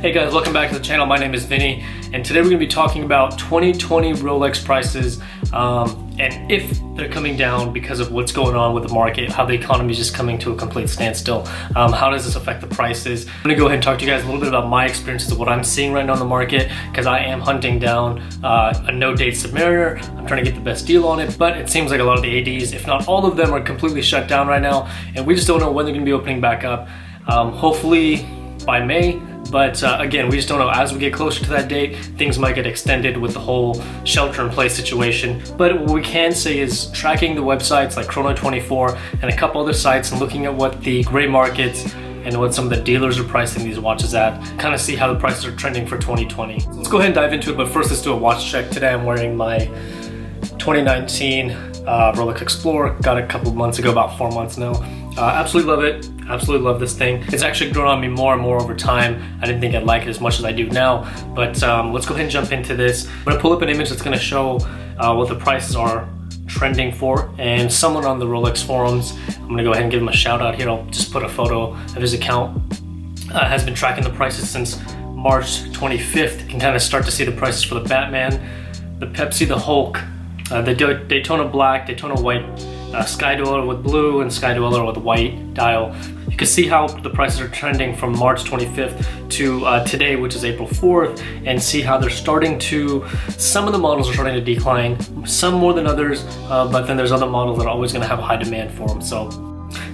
Hey guys, welcome back to the channel. My name is Vinny, and today we're going to be talking about 2020 Rolex prices and if they're coming down because of what's going on with the market, how the economy is just coming to a complete standstill. How does this affect the prices? I'm going to go ahead and talk to you guys a little bit about my experiences of what I'm seeing right now in the market, because I am hunting down a no-date Submariner. I'm trying to get the best deal on it, but it seems like a lot of the ADs, if not all of them, are completely shut down right now, and we just don't know when they're going to be opening back up. Hopefully by May. But again, we just don't know. As we get closer to that date, things might get extended with the whole shelter-in-place situation. But what we can say is tracking the websites like Chrono24 and a couple other sites and looking at what the gray markets and what some of the dealers are pricing these watches at, kind of see how the prices are trending for 2020. So let's go ahead and dive into it, but first let's do a watch check. Today I'm wearing my 2019 Rolex Explorer. Got it a couple months ago, about 4 months now. Absolutely love it. Absolutely love this thing. It's actually grown on me more and more over time. I didn't think I'd like it as much as I do now, but let's go ahead and jump into this. I'm gonna pull up an image that's gonna show what the prices are trending for, and someone on the Rolex forums, I'm gonna go ahead and give him a shout out here. I'll just put a photo of his account. Has been tracking the prices since March 25th. You can kind of start to see the prices for the Batman, the Pepsi, the Hulk, the Daytona Black, Daytona White, Sky Dweller with blue, and Sky Dweller with white dial. You can see how the prices are trending from March 25th to today, which is April 4th, and see how they're starting to, some of the models are starting to decline, some more than others, but then there's other models that are always going to have a high demand for them. So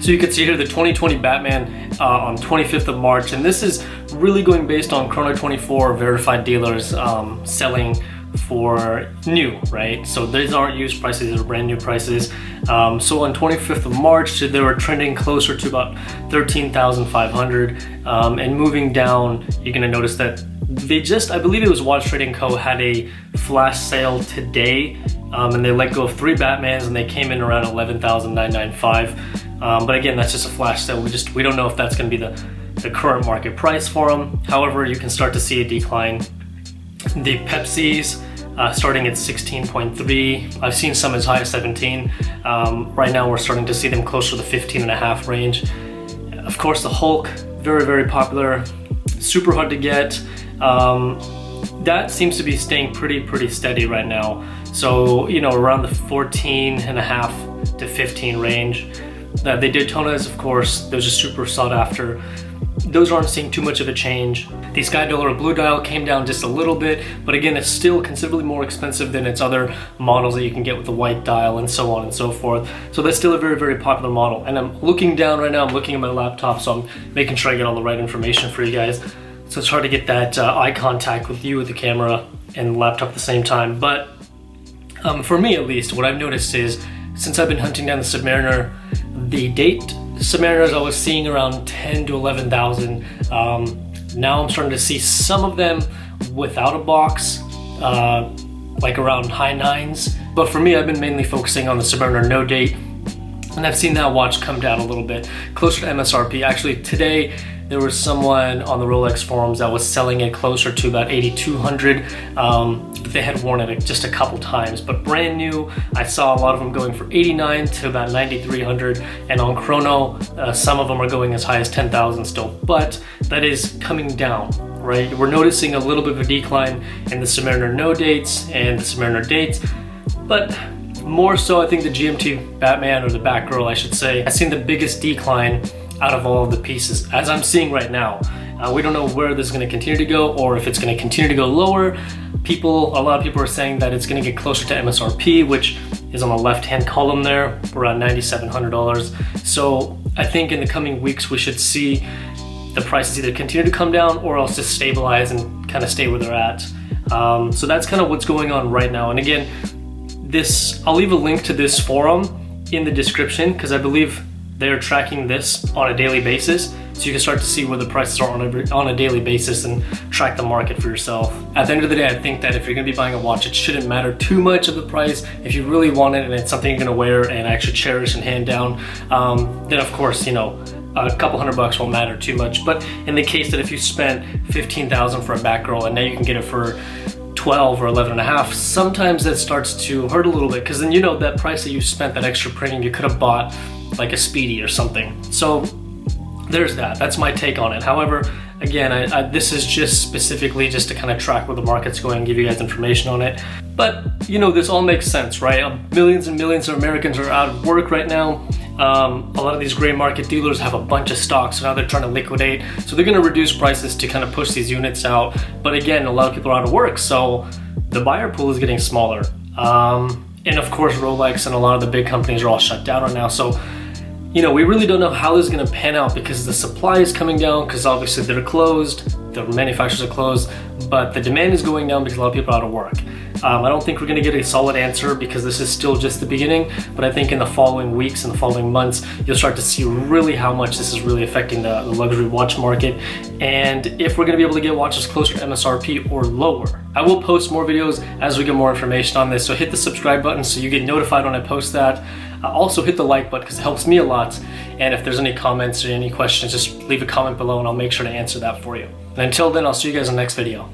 you can see here the 2020 Batman on 25th of March, and this is really going based on Chrono24 verified dealers selling for new, right? So these aren't used prices, these are brand new prices. So on 25th of March, they were trending closer to about 13,500, and moving down, you're gonna notice that they just, I believe it was Watch Trading Co. had a flash sale today, and they let go of 3 Batmans and they came in around 11,995. But again, that's just a flash sale. We don't know if that's gonna be the current market price for them. However, you can start to see a decline. The Pepsis starting at 16.3. I've seen some as high as 17. Right now we're starting to see them closer to the 15.5 range. Of course, the Hulk, very, very popular, super hard to get. That seems to be staying pretty steady right now. So, you know, around the 14.5 to 15 range. The Daytonas, of course, those are super sought after. Those aren't seeing too much of a change. The Sky Dweller Blue Dial came down just a little bit, but again, it's still considerably more expensive than its other models that you can get with the white dial and so on and so forth. So that's still a very, very popular model. And I'm looking down right now, I'm looking at my laptop, so I'm making sure I get all the right information for you guys. So it's hard to get that eye contact with you with the camera and the laptop at the same time. But for me at least, what I've noticed is, since I've been hunting down the Submariner, the date Submariners I was seeing around 10 to 11,000. Now I'm starting to see some of them without a box, like around high 9s. But for me, I've been mainly focusing on the Submariner no date, and I've seen that watch come down a little bit, closer to MSRP. Actually, today there was someone on the Rolex forums that was selling it closer to about 8,200. They had worn it just a couple times, but brand new, I saw a lot of them going for 89 to about 9,300, and on Chrono, some of them are going as high as 10,000 still, but that is coming down, right? We're noticing a little bit of a decline in the Submariner no dates and the Submariner dates, but more so I think the GMT Batman, or the Batgirl I should say, has seen the biggest decline out of all of the pieces, as I'm seeing right now. We don't know where this is going to continue to go, or if it's going to continue to go lower. A lot of people are saying that it's going to get closer to MSRP, which is on the left-hand column there, around $9,700. So I think in the coming weeks we should see the prices either continue to come down or else just stabilize and kind of stay where they're at. So that's kind of what's going on right now. And again, I'll leave a link to this forum in the description, because I believe they're tracking this on a daily basis, so you can start to see where the prices are on a daily basis and track the market for yourself. At the end of the day, I think that if you're gonna be buying a watch, it shouldn't matter too much of the price. If you really want it and it's something you're gonna wear and actually cherish and hand down, then of course, you know, a couple $100 won't matter too much. But in the case that if you spent 15,000 for a Batgirl and now you can get it for 12 or 11 and a half, sometimes that starts to hurt a little bit, because then you know that price that you spent, that extra premium, you could have bought like a Speedy or something. So there's that. That's my take on it. However, Again, this is just specifically just to kind of track where the market's going and give you guys information on it. But you know, this all makes sense, right? Millions and millions of Americans are out of work right now. A lot of these gray market dealers have a bunch of stocks, so now they're trying to liquidate. So they're going to reduce prices to kind of push these units out. But again, a lot of people are out of work, so the buyer pool is getting smaller. And of course, Rolex and a lot of the big companies are all shut down right now. So, you know, we really don't know how this is going to pan out because the supply is coming down because obviously they're closed, the manufacturers are closed, but the demand is going down because a lot of people are out of work. I don't think we're going to get a solid answer because this is still just the beginning, but I think in the following weeks and the following months, you'll start to see really how much this is really affecting the luxury watch market and if we're going to be able to get watches closer to MSRP or lower. I will post more videos as we get more information on this, so hit the subscribe button so you get notified when I post that. Also hit the like button because it helps me a lot, and if there's any comments or any questions, just leave a comment below and I'll make sure to answer that for you. And until then, I'll see you guys in the next video.